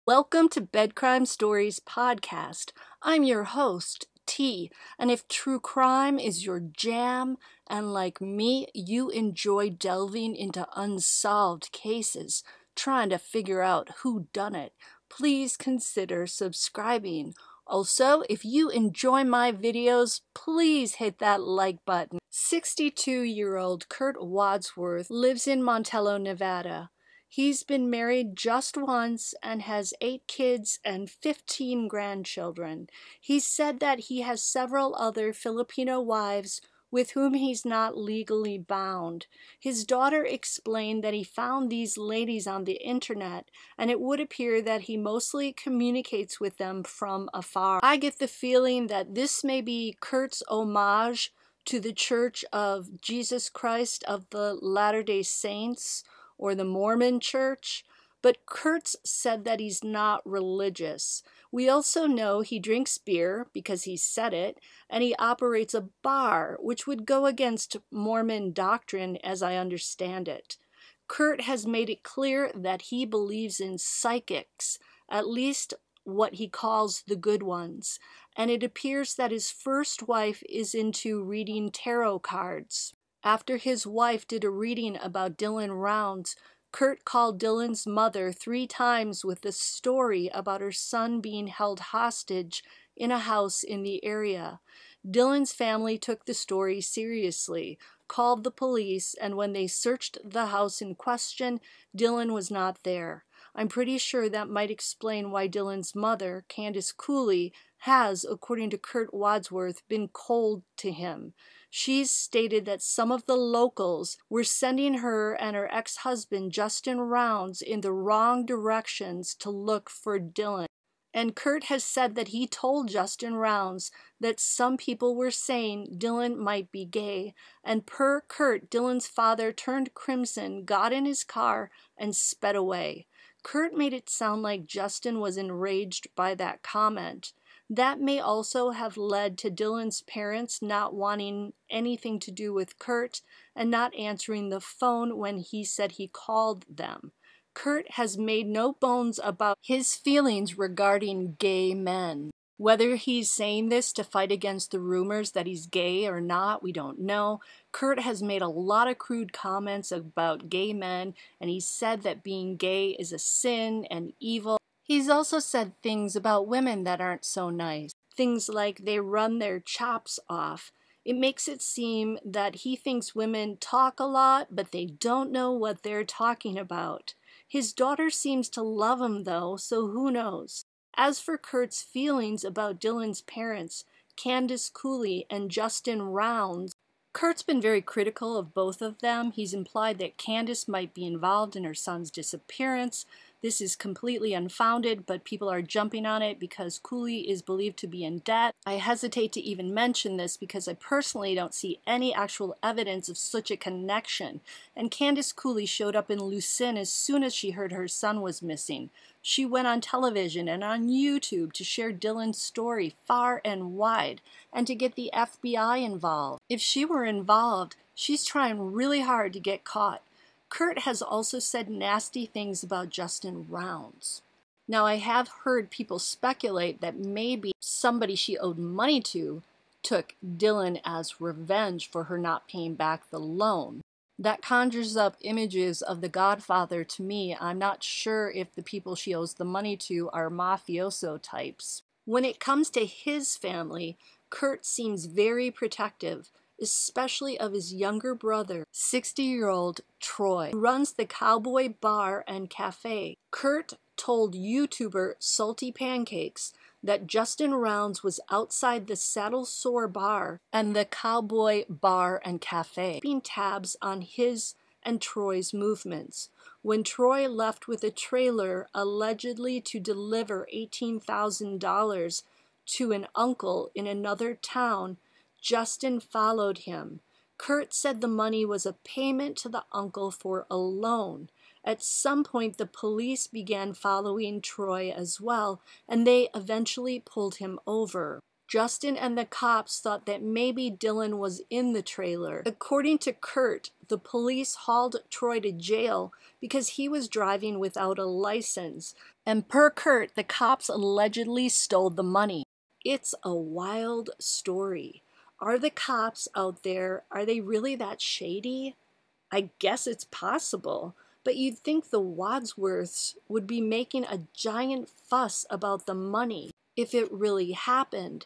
Welcome to Bed Crime Stories podcast. I'm your host, T, and if true crime is your jam, and like me, you enjoy delving into unsolved cases, trying to figure out who done it, please consider subscribing. Also, if you enjoy my videos, please hit that like button. 62-year-old Kurt Wadsworth lives in Montello, Nevada. He's been married just once and has 8 kids and 15 grandchildren. He said that he has several other Filipino wives with whom he's not legally bound. His daughter explained that he found these ladies on the internet, and it would appear that he mostly communicates with them from afar. I get the feeling that this may be Kurt's homage to the Church of Jesus Christ of the Latter-day Saints, or the Mormon Church, but Kurtz said that he's not religious. We also know he drinks beer, because he said it, and he operates a bar, which would go against Mormon doctrine as I understand it. Kurt has made it clear that he believes in psychics, at least what he calls the good ones, and it appears that his first wife is into reading tarot cards. After his wife did a reading about Dylan Rounds, Kurt called Dylan's mother 3 times with a story about her son being held hostage in a house in the area. Dylan's family took the story seriously, called the police, and when they searched the house in question, Dylan was not there. I'm pretty sure that might explain why Dylan's mother, Candace Cooley, has, according to Kurt Wadsworth, been cold to him. She's stated that some of the locals were sending her and her ex-husband Justin Rounds in the wrong directions to look for Dylan. And Kurt has said that he told Justin Rounds that some people were saying Dylan might be gay, and per Kurt, Dylan's father turned crimson, got in his car, and sped away. Kurt made it sound like Justin was enraged by that comment. That may also have led to Dylan's parents not wanting anything to do with Kurt and not answering the phone when he said he called them. Kurt has made no bones about his feelings regarding gay men. Whether he's saying this to fight against the rumors that he's gay or not, we don't know. Kurt has made a lot of crude comments about gay men, and he said that being gay is a sin and evil. He's also said things about women that aren't so nice. Things like they run their chops off. It makes it seem that he thinks women talk a lot, but they don't know what they're talking about. His daughter seems to love him though, so who knows? As for Kurt's feelings about Dylan's parents, Candace Cooley and Justin Rounds, Kurt's been very critical of both of them. He's implied that Candace might be involved in her son's disappearance. This is completely unfounded, but people are jumping on it because Cooley is believed to be in debt. I hesitate to even mention this because I personally don't see any actual evidence of such a connection. And Candace Cooley showed up in Lucin as soon as she heard her son was missing. She went on television and on YouTube to share Dylan's story far and wide, and to get the FBI involved. If she were involved, she's trying really hard to get caught. Kurt has also said nasty things about Justin Rounds. Now, I have heard people speculate that maybe somebody she owed money to took Dylan as revenge for her not paying back the loan. That conjures up images of The Godfather to me. I'm not sure if the people she owes the money to are mafioso types. When it comes to his family, Kurt seems very protective, especially of his younger brother, 60-year-old Troy, who runs the Cowboy Bar and Cafe. Kurt told YouTuber Salty Pancakes that Justin Rounds was outside the Saddle Sore Bar and the Cowboy Bar and Cafe, keeping tabs on his and Troy's movements. When Troy left with a trailer allegedly to deliver $18,000 to an uncle in another town, Justin followed him. Kurt said the money was a payment to the uncle for a loan. At some point, the police began following Troy as well, and they eventually pulled him over. Justin and the cops thought that maybe Dylan was in the trailer. According to Kurt, the police hauled Troy to jail because he was driving without a license. And per Kurt, the cops allegedly stole the money. It's a wild story. Are the cops out there, are they really that shady? I guess it's possible, but you'd think the Wadsworths would be making a giant fuss about the money if it really happened.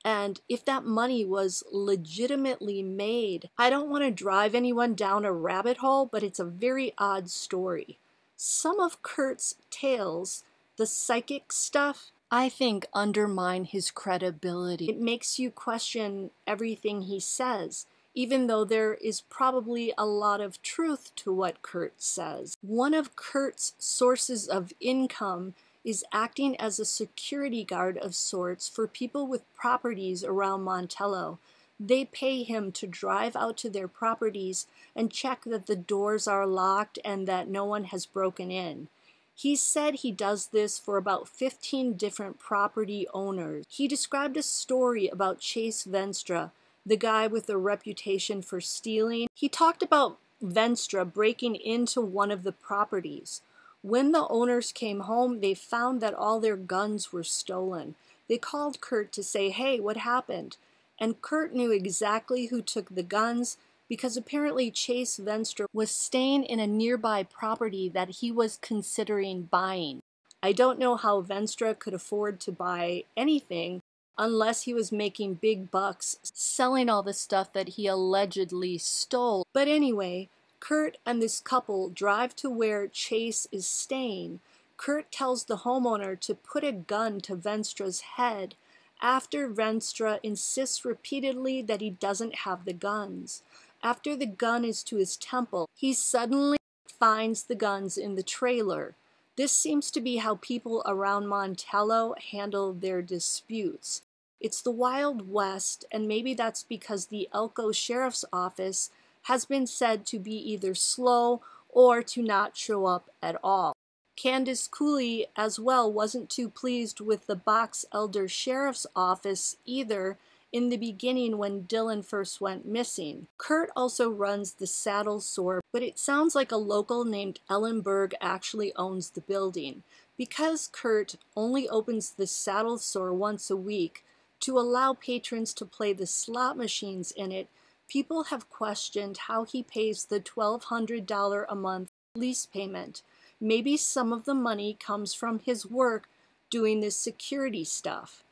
And if that money was legitimately made. I don't want to drive anyone down a rabbit hole, but it's a very odd story. Some of Kurt's tales, the psychic stuff, I think undermine his credibility. It makes you question everything he says, even though there is probably a lot of truth to what Kurt says. One of Kurt's sources of income is acting as a security guard of sorts for people with properties around Montello. They pay him to drive out to their properties and check that the doors are locked and that no one has broken in. He said he does this for about 15 different property owners. He described a story about Chase Venstra, the guy with a reputation for stealing. He talked about Venstra breaking into one of the properties. When the owners came home, they found that all their guns were stolen. They called Kurt to say, "Hey, what happened?" And Kurt knew exactly who took the guns because apparently Chase Venstra was staying in a nearby property that he was considering buying. I don't know how Venstra could afford to buy anything unless he was making big bucks selling all the stuff that he allegedly stole. But anyway, Kurt and this couple drive to where Chase is staying. Kurt tells the homeowner to put a gun to Venstra's head after Venstra insists repeatedly that he doesn't have the guns. After the gun is to his temple, he suddenly finds the guns in the trailer. This seems to be how people around Montello handle their disputes. It's the Wild West, and maybe that's because the Elko Sheriff's Office has been said to be either slow or to not show up at all. Candace Cooley as well wasn't too pleased with the Box Elder Sheriff's Office either in the beginning when Dylan first went missing. Kurt also runs the Saddle Sore, but it sounds like a local named Ellenberg actually owns the building. Because Kurt only opens the Saddle Sore once a week to allow patrons to play the slot machines in it, people have questioned how he pays the $1,200 a month lease payment. Maybe some of the money comes from his work doing this security stuff.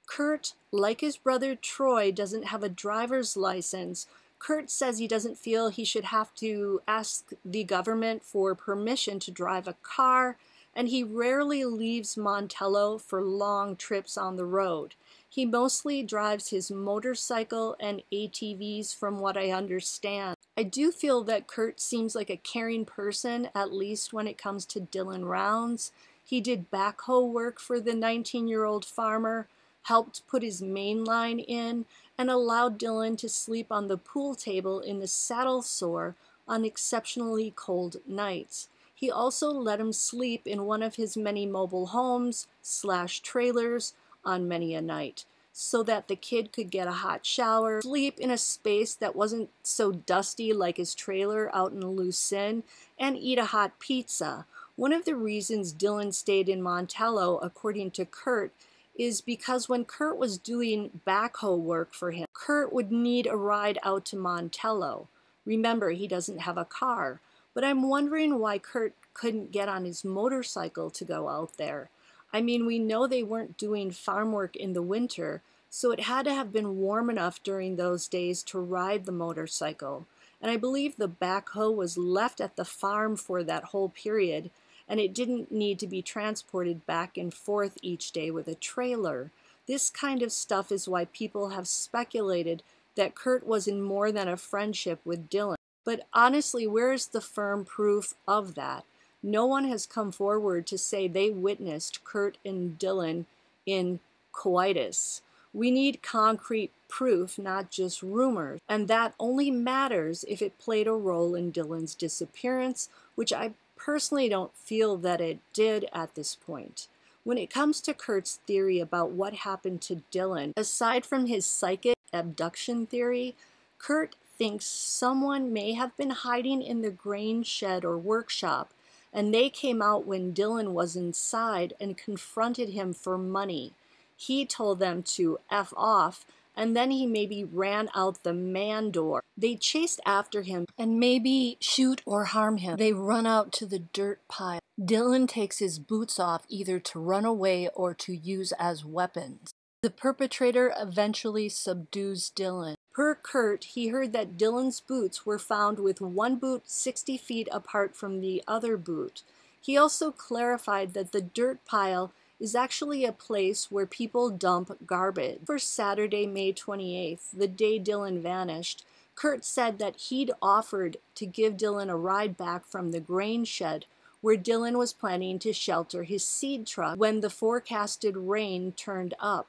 Kurt, like his brother Troy, doesn't have a driver's license. Kurt says he doesn't feel he should have to ask the government for permission to drive a car, and he rarely leaves Montello for long trips on the road. He mostly drives his motorcycle and ATVs from what I understand. I do feel that Kurt seems like a caring person, at least when it comes to Dylan rounds. He did backhoe work for the 19-year-old farmer, helped put his main line in, and allowed Dylan to sleep on the pool table in the Saddle Sore on exceptionally cold nights. He also let him sleep in one of his many mobile homes/trailers on many a night, so that the kid could get a hot shower, sleep in a space that wasn't so dusty like his trailer out in Lucin, and eat a hot pizza. One of the reasons Dylan stayed in Montello, according to Kurt, is because when Kurt was doing backhoe work for him, Kurt would need a ride out to Montello. Remember, he doesn't have a car, but I'm wondering why Kurt couldn't get on his motorcycle to go out there. I mean, we know they weren't doing farm work in the winter, so it had to have been warm enough during those days to ride the motorcycle. And I believe the backhoe was left at the farm for that whole period, and it didn't need to be transported back and forth each day with a trailer. This kind of stuff is why people have speculated that Kurt was in more than a friendship with Dylan. But honestly, where is the firm proof of that? No one has come forward to say they witnessed Kurt and Dylan in coitus. We need concrete proof, not just rumors, and that only matters if it played a role in Dylan's disappearance, which I personally don't feel that it did at this point. When it comes to Kurt's theory about what happened to Dylan, aside from his psychic abduction theory, Kurt thinks someone may have been hiding in the grain shed or workshop, and they came out when Dylan was inside and confronted him for money. He told them to F off, and then he maybe ran out the man door. They chased after him and maybe shoot or harm him. They run out to the dirt pile. Dylan takes his boots off either to run away or to use as weapons. The perpetrator eventually subdues Dylan. Per Kurt, he heard that Dylan's boots were found with one boot 60 feet apart from the other boot. He also clarified that the dirt pile is actually a place where people dump garbage. For Saturday, May 28th, the day Dylan vanished, Kurt said that he'd offered to give Dylan a ride back from the grain shed where Dylan was planning to shelter his seed truck when the forecasted rain turned up.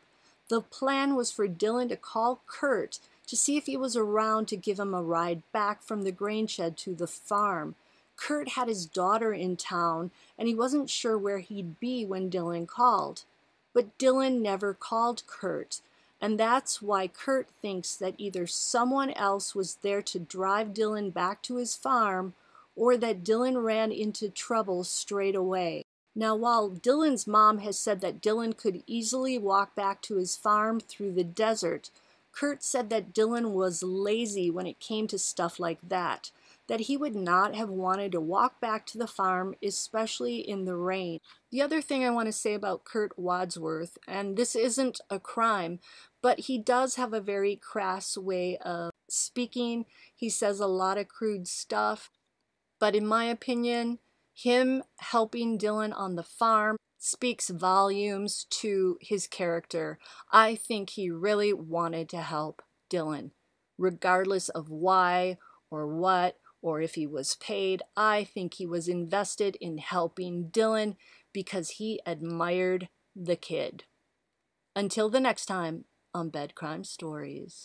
The plan was for Dylan to call Kurt to see if he was around to give him a ride back from the grain shed to the farm. Kurt had his daughter in town, and he wasn't sure where he'd be when Dylan called. But Dylan never called Kurt, and that's why Kurt thinks that either someone else was there to drive Dylan back to his farm, or that Dylan ran into trouble straight away. Now, while Dylan's mom has said that Dylan could easily walk back to his farm through the desert, Kurt said that Dylan was lazy when it came to stuff like that he would not have wanted to walk back to the farm, especially in the rain. The other thing I want to say about Kurt Wadsworth, and this isn't a crime, but he does have a very crass way of speaking. He says a lot of crude stuff, but in my opinion, him helping Dylan on the farm speaks volumes to his character. I think he really wanted to help Dylan, regardless of why or what, or if he was paid. I think he was invested in helping Dylan because he admired the kid. Until the next time on Bed Crime Stories.